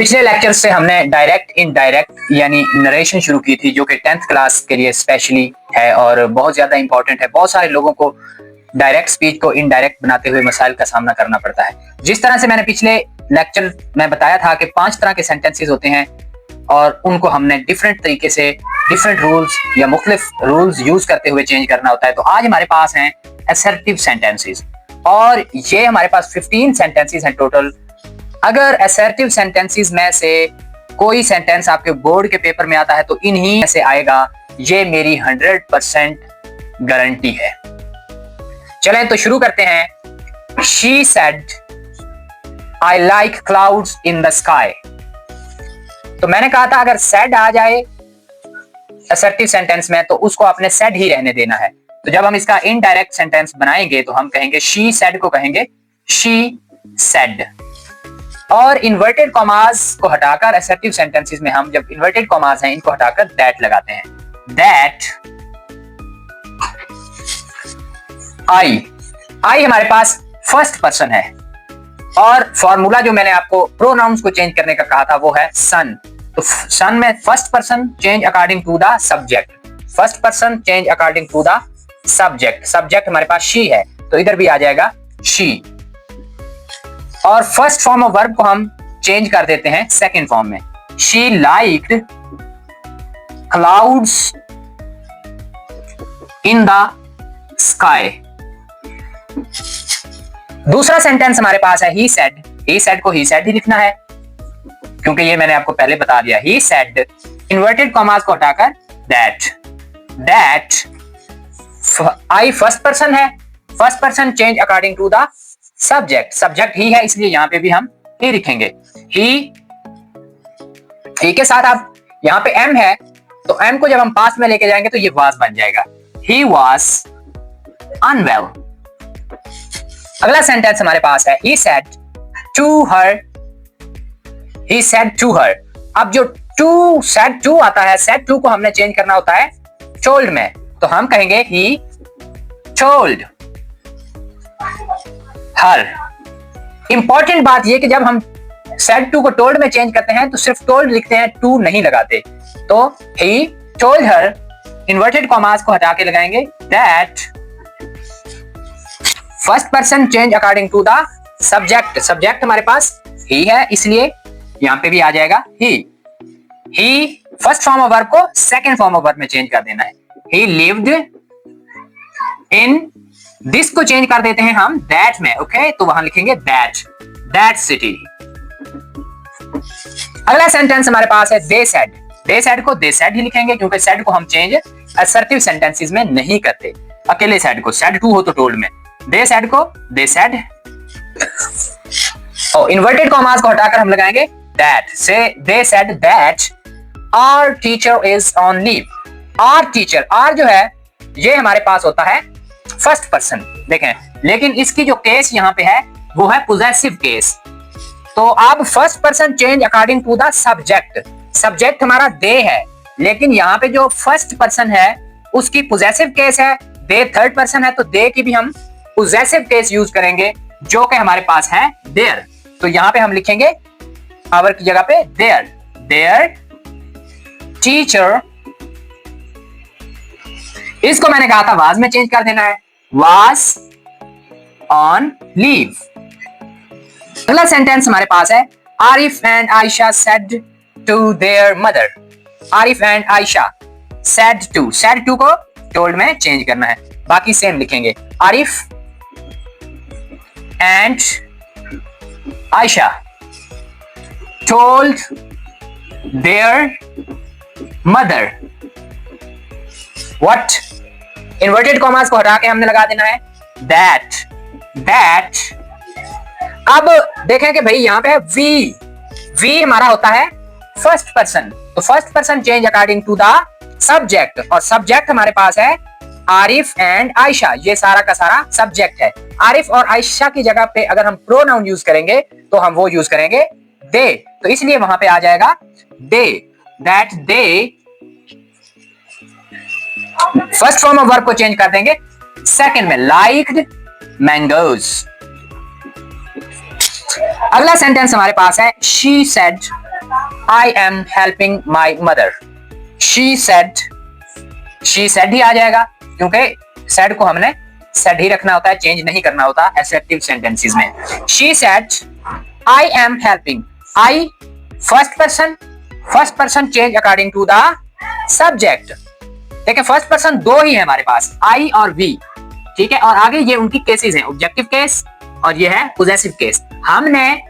पिछले लेक्चर से हमने डायरेक्ट इनडायरेक्ट यानी नरेशन शुरू की थी, जो कि 10th क्लास के लिए स्पेशली है और बहुत ज्यादा इंपॉर्टेंट है। बहुत सारे लोगों को डायरेक्ट स्पीच को इनडायरेक्ट बनाते हुए मसाइल का सामना करना पड़ता है। जिस तरह से मैंने पिछले लेक्चर में बताया था कि 5 तरह के सेंटेंसेस होते हैं और उनको हमने डिफरेंट तरीके से डिफरेंट रूल्स या मुख्तलिफ रूल्स यूज करते हुए चेंज करना होता है। तो आज हमारे पास हैं असर्टिव सेंटेंसेस और ये हमारे पास 15 सेंटेंसेस हैं टोटल। अगर असर्टिव सेंटेंसेस में से कोई सेंटेंस आपके बोर्ड के पेपर में आता है तो इन्हीं में से आएगा, ये मेरी 100% गारंटी है। चलें तो शुरू करते हैं। She said, I like clouds in the sky। तो मैंने कहा था अगर said आ जाए असर्टिव सेंटेंस में तो उसको आपने said ही रहने देना है। तो जब हम इसका इनडायरेक्ट सेंटेंस बनाएंगे तो हम कहेंगे she said को कहेंगे she said। और इन्वर्टेड कॉमास को हटाकर असर्टिव सेंटेंसेस में हम जब इन्वर्टेड कॉमास हैं इनको हटाकर दैट लगाते हैं। दैट आई हमारे पास फर्स्ट पर्सन है और फॉर्मूला जो मैंने आपको प्रोनाउंस को चेंज करने का कहा था वो है सन। तो सन में first person change according to the subject, first person change according to the subject. Subject हमारे पास शी है तो इधर भी आ जाएगा शी। और फर्स्ट फॉर्म ऑफ वर्ब को हम चेंज कर देते हैं सेकंड फॉर्म में। She liked clouds in the sky. दूसरा सेंटेंस हमारे पास है ही सेड। ही सेड को ही सेड ही लिखना है क्योंकि ये मैंने आपको पहले बता दिया। ही सेड इन्वर्टेड कॉमास को हटाकर that. That I first person है, first person change according to the subject. Subject ही है इसलिए यहां पे भी हम ही लिखेंगे। ही के साथ आप यहां पे एम है तो एम को जब हम पास में लेके जाएंगे तो ये वाज बन जाएगा। He was unwell. अगला सेंटेंस हमारे पास है he said to her. He said to her. अब जो टू सेड टू आता है, सेड टू को हमने चेंज करना होता है टोल्ड में, तो हम कहेंगे ही टोल्ड हर। इंपॉर्टेंट बात यह कि जब हम सेड टू को टोल्ड में चेंज करते हैं तो सिर्फ टोल्ड लिखते हैं, टू नहीं लगाते। तो he told her inverted commas को हटा के लगाएंगे that. First person change according to the subject. Subject हमारे पास ही है इसलिए यहां पे भी आ जाएगा ही। ही फर्स्ट फॉर्म ऑफ वर्ब को सेकंड फॉर्म ऑफ वर्ब में चेंज कर देना है। ही लिव्ड इन, दिस को चेंज कर देते हैं हम दैट में। ओके तो वहां लिखेंगे दैट सिटी। अगला सेंटेंस हमारे पास है दे सेड। दे सेड को दे सेड ही लिखेंगे क्योंकि सेड को हम चेंज असर्टिव सेंटेंसेस में नहीं करते। अकेले सेड को, सेड टू हो तो टोल्ड में, दे सेड को दे सेड। और इन्वर्टेड कॉमास को हटाकर हम लगाएंगे दैट। से they said that our teacher is on leave. Our teacher, our जो है ये हमारे पास होता है फर्स्ट पर्सन, देखें, लेकिन इसकी जो केस यहां पे है वो है पोजेसिव केस। तो अब first person change according to the subject. Subject हमारा दे है लेकिन यहां पे जो फर्स्ट पर्सन है उसकी पोजेसिव केस है, दे थर्ड पर्सन है तो दे की भी हम पोजेसिव केस यूज करेंगे जो कि हमारे पास है देयर। तो यहां पे हम लिखेंगे आवर की जगह पे देयर। देयर टीचर, इसको मैंने कहा था वाज में चेंज कर देना है, वाज ऑन लीव। अगला सेंटेंस हमारे पास है Arif and Ayesha said to their mother. Arif and Ayesha said to को टोल्ड में चेंज करना है, बाकी सेम लिखेंगे। Arif and Ayesha told their mother what. Inverted commas को हटा के हमने लगा देना है दैट। अब देखें कि भाई यहां पे है वी हमारा होता है फर्स्ट पर्सन, तो first person change according to the subject और सब्जेक्ट हमारे पास है आरिफ एंड आयशा। ये सारा का सारा सब्जेक्ट है। आरिफ और आयशा की जगह पे अगर हम प्रोनाउन यूज करेंगे तो हम वो यूज करेंगे दे, तो इसलिए वहां पे आ जाएगा they. That they first form of verb को चेंज कर देंगे सेकंड में, लाइक्ड मैंगोज। अगला सेंटेंस हमारे पास है she said I am helping my mother. She said ही आ जाएगा क्योंकि सेड को हमने सेड ही रखना होता है, चेंज नहीं करना होता एसर्टिव सेंटेंसेस में। She said I am helping. I first person change according to the subject. देखिए फर्स्ट पर्सन दो ही है हमारे पास, आई और वी, ठीक है। और आगे ये उनकी केसेस हैं, ऑब्जेक्टिव केस और ये है पोजेसिव केस। हमने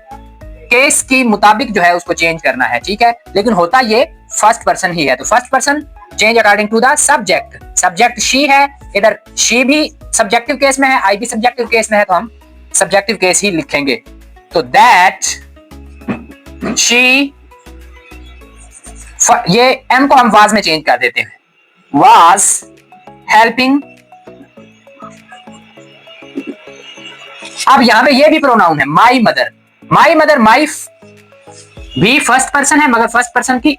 केस की मुताबिक जो है उसको चेंज करना है, ठीक है। लेकिन होता ये फर्स्ट पर्सन ही है, तो first person change according to the subject. Subject she है, इधर शी भी सब्जेक्टिव केस में है, आई भी सब्जेक्टिव केस में है, तो हम सब्जेक्टिव केस ही लिखेंगे। तो दैट शी, ये एम को हम वाज में चेंज कर देते हैं, वाज हेल्पिंग। अब यहां पे ये भी प्रोनाउन है माई मदर। माई मदर, माई भी फर्स्ट पर्सन है मगर फर्स्ट पर्सन की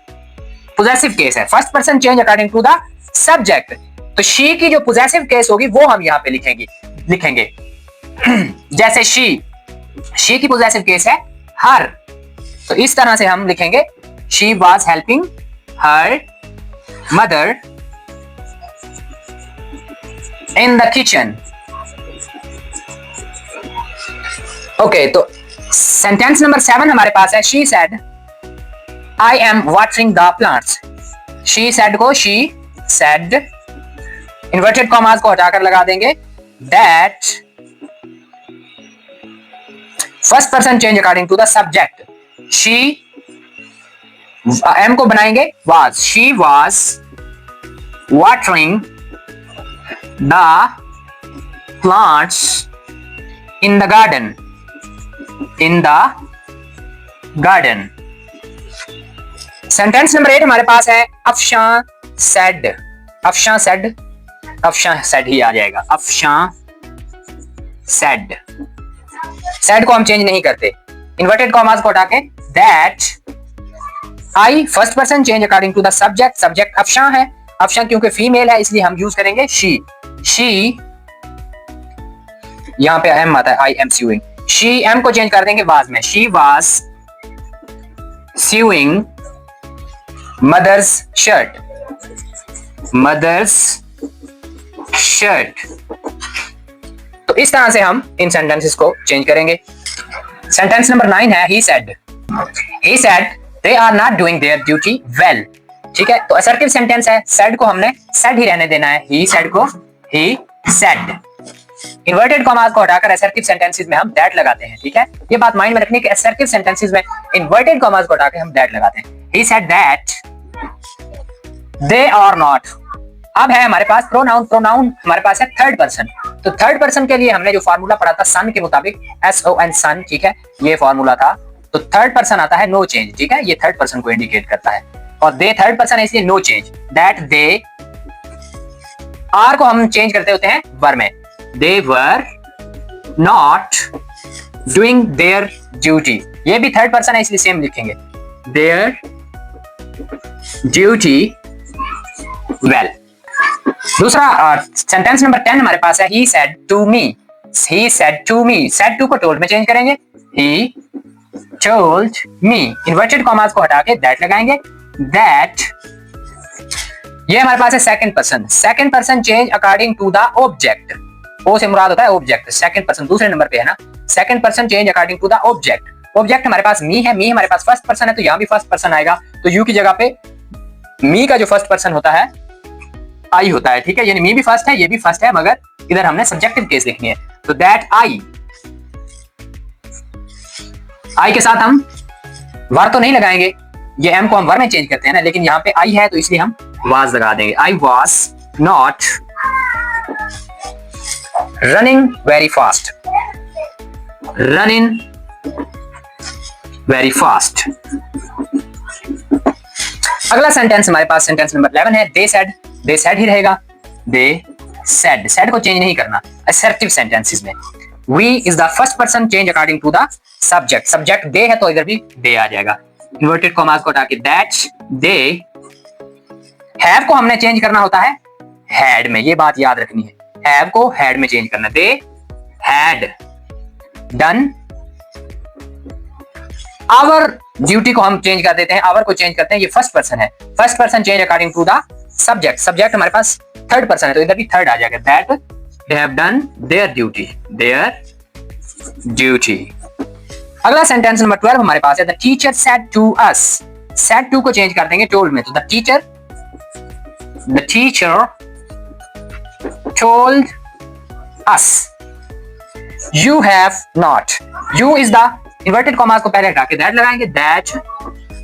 पोजेसिव केस है। First person change according to the subject. तो शी की जो पोजेसिव केस होगी वो हम यहां पे लिखेंगे जैसे शी की पोजेसिव केस है हर, तो इस तरह से हम लिखेंगे she was helping her mother in the kitchen. Okay, तो सेंटेंस नंबर 7 हमारे पास है she said I am watering the plants. She said को शी सेड, इन्वर्टेड कॉमास को हटाकर लगा देंगे that, first person change according to the subject. She, am को बनाएंगे was, she was watering the plants in the garden, in the garden. Sentence number 8 हमारे पास है अफशां सेड। अफशां सेड ही आ जाएगा, अफशां सेड। सेड को हम चेंज नहीं करते, इन्वर्टेड कॉमास को हटा के that, I first person change according to the subject. Subject Afshan है, अफशां क्योंकि फीमेल है इसलिए हम यूज करेंगे शी। यहां पे एम आता है, I am sewing. She, am को चेंज कर देंगे वाज में, she was sewing mother's shirt, mother's shirt. तो इस तरह से हम इन सेंटेंसेस को चेंज करेंगे। सेंटेंस नंबर 9 है he said they are not doing their duty well। ठीक है, तो असर्टिव सेंटेंस है, said को हमने said ही रहने देना है, he said को he said। इन्वर्टेड कॉमास को हटाकर असर्टिव सेंटेंसेस में हम दैट लगाते हैं, ठीक है। ये बात माइंड में रखनी है कि असर्टिव सेंटेंसेस में इन्वर्टेड कॉमास को हटाकर हम दैट लगाते हैं। he said that they are not। अब है हमारे पास प्रोनाउन हमारे पास है थर्ड पर्सन। तो थर्ड पर्सन के लिए हमने जो फार्मूला पढ़ा था सन के मुताबिक, SON सन, ठीक है, ये फार्मूला था। तो थर्ड पर्सन आता है नो चेंज, ठीक है, ये थर्ड पर्सन को इंडिकेट करता है। और दे थर्ड पर्सन है इसलिए no change. That they, are को हम चेंज करते होते हैं वर में, they were not doing their duty. ये भी थर्ड पर्सन है इसलिए सेम लिखेंगे, देयर ड्यूटी वेल। दूसरा सेंटेंस नंबर 10 हमारे पास है he said to me। he said to me, said to को told में चेंज करेंगे, he told me। Inverted commas को हटा के that लगाएंगे, that। ये हमारे पास है second person. Second person change according to the object. O से मुराद होता है ऑब्जेक्ट, सेकंड पर्सन दूसरे नंबर पे है ना। Second person change according to the object. Object हमारे पास मी है, मी हमारे पास फर्स्ट पर्सन है, तो यहां भी फर्स्ट पर्सन आएगा। तो यू की जगह पे मी का जो फर्स्ट पर्सन होता है आई होता है, ठीक है, यानी मी भी फर्स्ट है, ये भी फर्स्ट है, मगर इधर हमने सब्जेक्टिव केस लिखनी है। तो दैट आई के साथ हम वर तो नहीं लगाएंगे, ये एम को हम वर में चेंज करते हैं ना, लेकिन यहाँ पे आई है तो इसलिए हम वाज लगा देंगे। I was not running very fast, running very fast. अगला सेंटेंस हमारे पास सेंटेंस नंबर 11 है दे सेड ही रहेगा, दे सेड को चेंज नहीं करना असर्टिव सेंटेंसेस में। We is the first person change according to the subject. Subject they है तो इधर भी दे आ जाएगा। इन्वर्टेड कॉमास को हटा के दैट दे, हैव को हमने चेंज करना होता है हैड में, ये बात याद रखनी है, हैव को हैड में चेंज करना। They had done our duty को हम चेंज कर देते हैं, आवर को चेंज करते हैं, ये फर्स्ट पर्सन है, first person change according to the subject, subject हमारे पास थर्ड पर्सन है तो इधर भी थर्ड आ जाएगा, that they have done their duty, their duty. अगला सेंटेंस नंबर 12 हमारे पास है, the teacher said to us, said to को चेंज कर देंगे टोल्ड में, तो the teacher told us you have not, you is the inverted commas को पहले हटा के दैट लगाएंगे, दैट।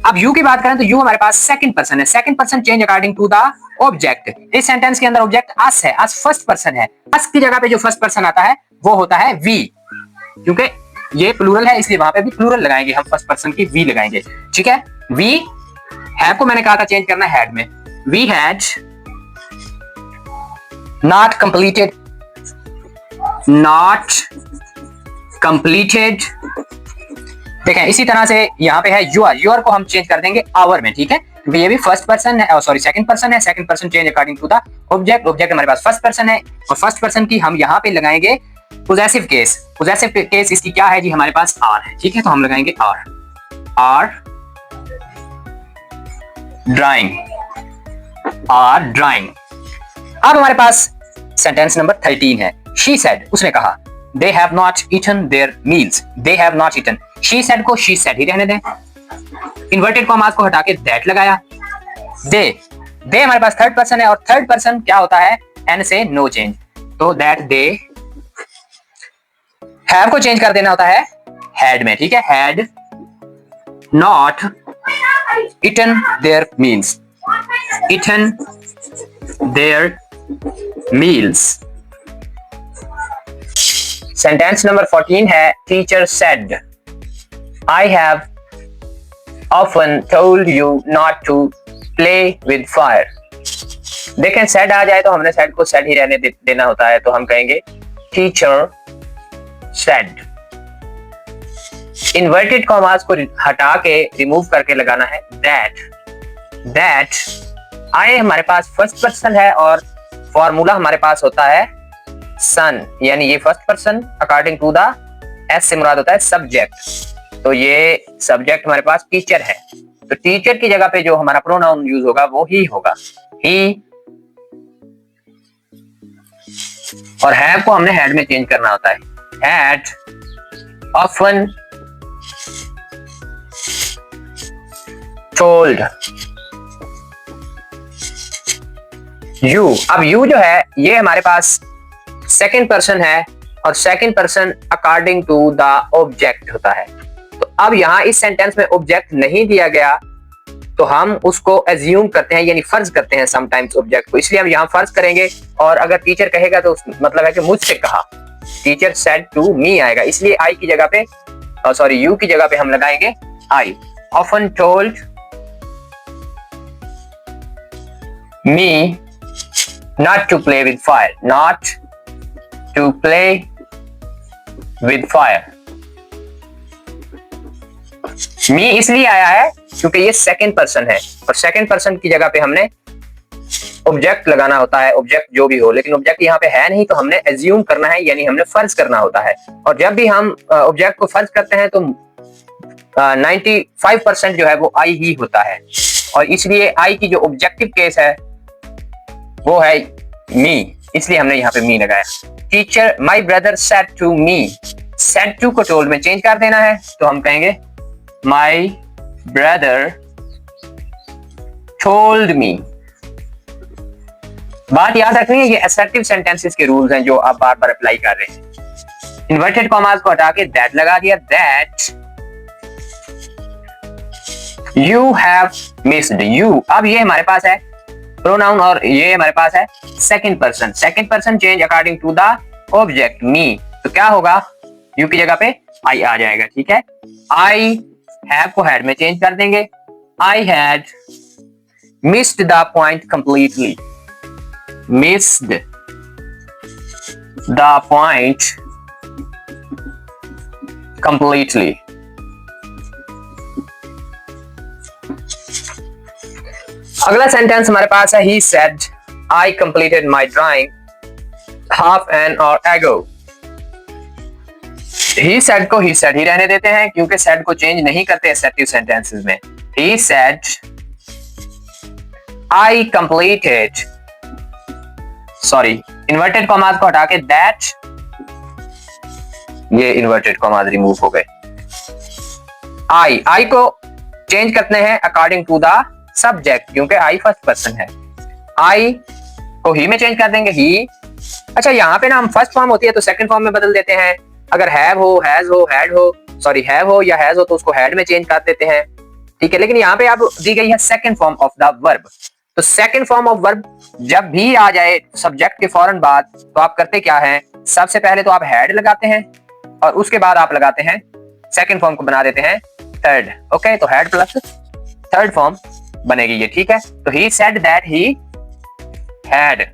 अब यू की बात करें तो यू हमारे पास सेकंड पर्सन है, second person change according to the object, इस सेंटेंस के अंदर ऑब्जेक्ट अस है, अस फर्स्ट पर्सन है, अस की जगह पे जो फर्स्ट पर्सन आता है वो होता है वी, क्योंकि ये प्लूरल है इसलिए वहां पे भी प्लूरल लगाएंगे हम, फर्स्ट पर्सन की वी लगाएंगे, ठीक है। वी हैव को मैंने कहा था चेंज करना हैड में, we had not completed, not completed, देखें इसी तरह से यहाँ पे है योर को हम चेंज कर देंगे आवर में, ठीक है, क्योंकि ये भी फर्स्ट पर्सन है, सॉरी सेकंड पर्सन है, second person change according to the object, object हमारे पास फर्स्ट पर्सन है और फर्स्ट पर्सन की हम यहाँ पे लगाएंगे पोजेसिव केस, पोजेसिव केस इसकी क्या है जी, हमारे पास आर है, ठीक है, तो हम लगाएंगे आर ड्राइंग, आर ड्राइंग। अब हमारे पास सेंटेंस नंबर 13 है, शी सेड, उसने कहा, they have not eaten their meals, they have not eaten, she said को she said ही रहने दें, इन्वर्टेड कॉमास को हटा के that लगाया, they हमारे पास थर्ड पर्सन है और थर्ड पर्सन क्या होता है, n से नो चेंज, तो that they have को चेंज कर देना होता है had में, ठीक है, had not eaten their meals, eaten their meals। Sentence number 14 है, teacher said, I have often told you not to play with fire. देखें सेड आ जाए तो हमने सेड को सेड ही रहने देना होता है, तो हम कहेंगे टीचर सेड, इन्वर्टेड कॉमास को हटा के रिमूव करके लगाना है दैट, आई हमारे पास फर्स्ट पर्सन है और फॉर्मूला हमारे पास होता है सन, यानी ये first person according to the S से मुराद होता है सब्जेक्ट, तो ये सब्जेक्ट हमारे पास टीचर है, तो टीचर की जगह पे जो हमारा प्रोनाउन यूज होगा वो ही होगा, ही, और हैव को हमने हैड में चेंज करना होता है, हैड ऑफन टोल्ड यू। अब यू जो है ये हमारे पास सेकंड पर्सन है और second person according to the object होता है, तो अब यहां इस सेंटेंस में ऑब्जेक्ट नहीं दिया गया तो हम उसको एज्यूम करते हैं, यानी फर्ज करते हैं समटाइम्स ऑब्जेक्ट को, इसलिए हम यहां फर्ज करेंगे, और अगर टीचर कहेगा तो मतलब है कि मुझसे कहा, टीचर सेड टू मी आएगा, इसलिए आई की जगह पे, सॉरी यू की जगह पे हम लगाएंगे I, often told me not to play with fire, not to play with fire। मी इसलिए आया है क्योंकि ये सेकंड पर्सन है और सेकंड पर्सन की जगह पे हमने ऑब्जेक्ट लगाना होता है, ऑब्जेक्ट जो भी हो, लेकिन ऑब्जेक्ट यहाँ पे है नहीं तो हमने एज्यूम करना है, यानी हमने फर्ज करना होता है, और जब भी हम ऑब्जेक्ट को फर्ज करते हैं तो 95% जो है वो आई ही होता है, और इसलिए आई की जो ऑब्जेक्टिव केस है वो है मी, इसलिए हमने यहाँ पे मी लगाया। Teacher my brother said to me, said to को टोल्ड में चेंज कर देना है, तो हम कहेंगे माई ब्रदर टोल्ड मी। बात याद रखनी है, ये असर्टिव सेंटेंसेस के रूल्स हैं जो आप बार बार अप्लाई कर रहे हैं। इन्वर्टेड कॉमास को हटा के दैट लगा दिया, that you have missed you. अब ये हमारे पास है प्रोनाउन और ये हमारे पास है second person, second person change according to the object me, तो क्या होगा, यू की जगह पे आई आ जाएगा, ठीक है। आई हैव को हैड में चेंज कर देंगे, I had missed the point completely, missed the point completely. अगला सेंटेंस हमारे पास है, he said I completed my drawing half an hour ago। He said को ही सेड ही रहने देते हैं क्योंकि सेड को चेंज नहीं करते एसेप्टिव सेंटेंसेस में। He said I completed, sorry inverted commas को हटा के दैट, ये इन्वर्टेड कॉमास रिमूव हो गए। आई को चेंज करते हैं अकॉर्डिंग टू द सब्जेक्ट क्योंकि आई फर्स्ट पर्सन है। आई को ही में चेंज कर देंगे ही। अच्छा यहाँ पे ना हम फर्स्ट फॉर्म होती है तो सेकंड फॉर्म में बदल देते हैं। अगर हैव हो, हैज हो, हैड हो, सॉरी हैव हो या हैज हो तो उसको हैड में चेंज कर देते हैं, ठीक है। लेकिन यहाँ पे अब दी गई है second form of the verb, तो सेकंड फॉर्म ऑफ वर्ब जब भी आ जाए सब्जेक्ट के फौरन बाद तो आप करते क्या है, सबसे पहले तो आप हैड लगाते हैं और उसके बाद आप लगाते हैं सेकंड फॉर्म को बना देते हैं थर्ड। ओके, तो हैड प्लस थर्ड फॉर्म बनेगी ये, ठीक है। तो he said that he had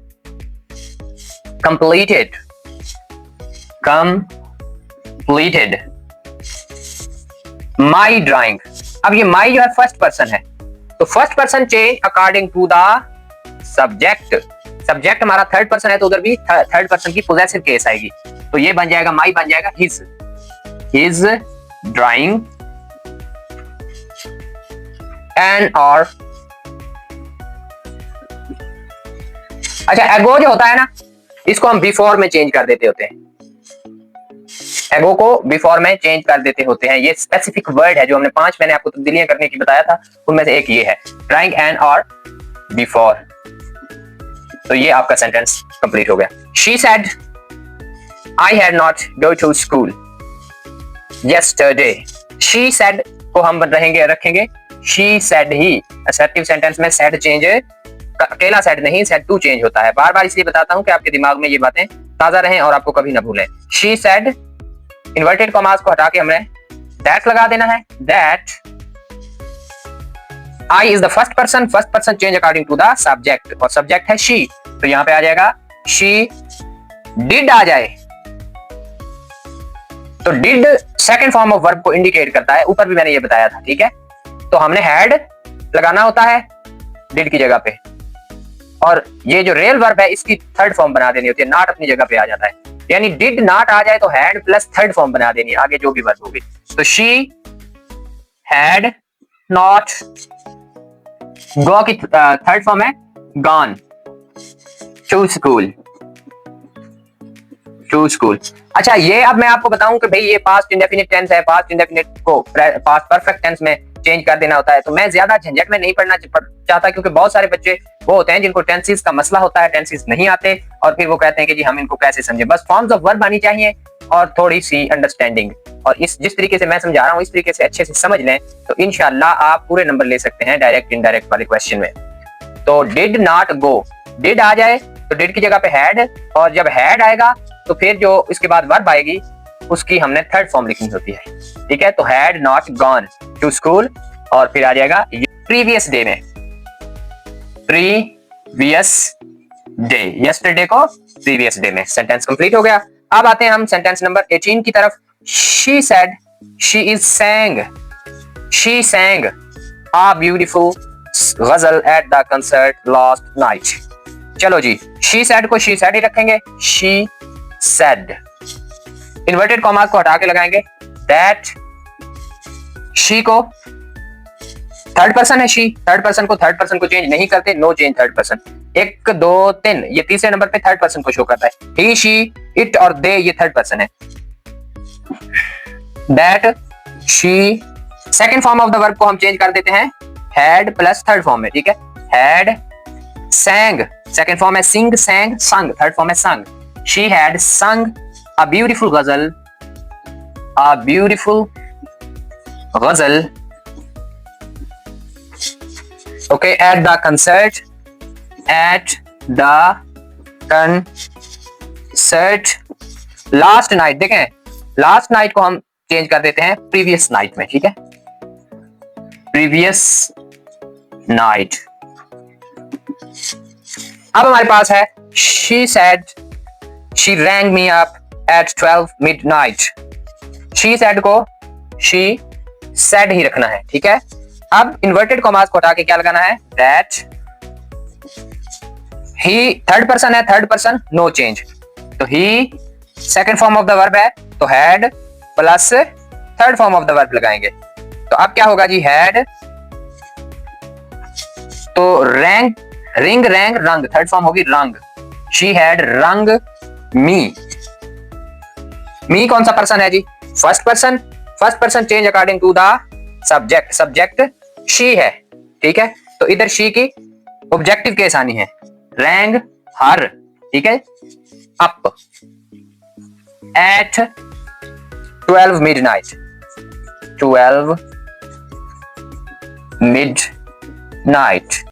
completed my drawing। अब ये my जो है फर्स्ट पर्सन है तो first person change according to the subject. Subject हमारा थर्ड पर्सन है तो उधर भी थर्ड पर्सन की पोजेसिव केस आएगी, तो ये बन जाएगा my बन जाएगा his drawing and or। अच्छा एगो जो होता है ना इसको हम बिफोर में चेंज कर देते होते हैं, एगो को बिफोर में चेंज कर देते होते हैं। ये स्पेसिफिक वर्ड है जो हमने 5 मैंने आपको तब्दीलियां करने की बताया था, उनमें से एक ये है ड्राइंग एंड और बिफोर। तो ये आपका सेंटेंस कंप्लीट हो गया। She said I had not go to school yesterday. She said को हम रखेंगे शी सेड ही। असर्टिव सेंटेंस में सेड चेंज अकेला सेड नहीं, सेड टू चेंज होता है। बार बार इसलिए बताता हूं कि आपके दिमाग में ये बातें ताजा रहें और आपको कभी ना भूलें। शी सेड इन्वर्टेड कॉमास को हटा के हमने दैट लगा देना है। That I is the first person change according to the subject और सब्जेक्ट है शी, तो यहां पे आ जाएगा शी डिड आ जाए। तो did second form of verb को इंडिकेट करता है, ऊपर भी मैंने ये बताया था, ठीक है। तो हमने हैड लगाना होता है डिड की जगह पे और ये जो रियल वर्ब है इसकी थर्ड फॉर्म बना देनी होती है, नॉट अपनी जगह पे आ जाता है। यानी डिड नॉट आ जाए तो हैड प्लस थर्ड फॉर्म बना देनी है आगे जो भी वर्ब होगी। तो शी हैड नॉट, गो की थर्ड फॉर्म है गॉन टू स्कूल। अच्छा ये अब मैं आपको बताऊं कि भाई ये पास्ट इंडेफिनिट टेंस है, पास्ट इंडेफिनिट को पास्ट परफेक्ट टेंस में चेंज कर देना होता है। तो मैं ज्यादा झंझट में नहीं पढ़ना चाहता क्योंकि बहुत सारे बच्चे वो होते हैं जिनको टेंसेस का मसला होता है, टेंसेस नहीं आते और फिर वो कहते हैं कि जी हम इनको कैसे समझे। बस फॉर्म्स ऑफ वर्ब आनी चाहिए और थोड़ी सी अंडरस्टैंडिंग, और इस जिस तरीके से मैं समझा रहा हूँ इस तरीके से अच्छे से समझ लें तो इंशाल्लाह आप पूरे नंबर ले सकते हैं डायरेक्ट इनडायरेक्ट वाले क्वेश्चन में। तो डिड नॉट गो, डिड आ जाए तो डिड की जगह पे हैड, और जब हैड आएगा तो फिर जो इसके बाद वर्ब आएगी उसकी हमने थर्ड फॉर्म लिखनी होती है, ठीक है। तो had not gone to school और फिर आ जाएगा प्रीवियस डे में, प्रीवियस डे, यस्टरडे को प्रीवियस डे में। सेंटेंस कंप्लीट हो गया। अब आते हैं हम सेंटेंस नंबर 18 की तरफ। She said she sang a beautiful गजल at the concert last night। चलो जी, she said को she said ही रखेंगे, she said। इन्वर्टेड कॉमा को हटा के लगाएंगे that। she को थर्ड पर्सन है, she थर्ड पर्सन को चेंज नहीं करते, नो चेंज थर्ड पर्सन। 1 2 3 ये तीसरे नंबर पे थर्ड पर्सन को शो करता है। he she it और they ये थर्ड पर्सन है। that she second form of the verb को हम चेंज कर देते हैं हैड प्लस थर्ड फॉर्म में, ठीक है। हैड sang सेकंड फॉर्म है sing sang sung, third form है sung। she had sung a beautiful ghazal okay at the concert last night। देखें लास्ट नाइट को हम चेंज कर देते हैं प्रीवियस नाइट में, ठीक है। Previous night. अब हमारे पास है she said she rang me up at 12 midnight। she said को she said ही रखना है, ठीक है। अब इन्वर्टेड कॉमास को हटा के क्या लगाना है that। he थर्ड पर्सन है, थर्ड पर्सन नो चेंज, तो he second form of the verb है तो had plus third form of the verb लगाएंगे, तो अब क्या होगा जी, हैड, तो रैंग, रिंग, रैंग, रंग, थर्ड फॉर्म होगी रंग, शी हैड रंग मी। मी कौन सा पर्सन है जी, first person, first person change according to the subject, subject she है, ठीक है, तो इधर शी की ऑब्जेक्टिव केस आनी है, रैंग हर, ठीक है, अप एट 12 midnight, 12 midnight,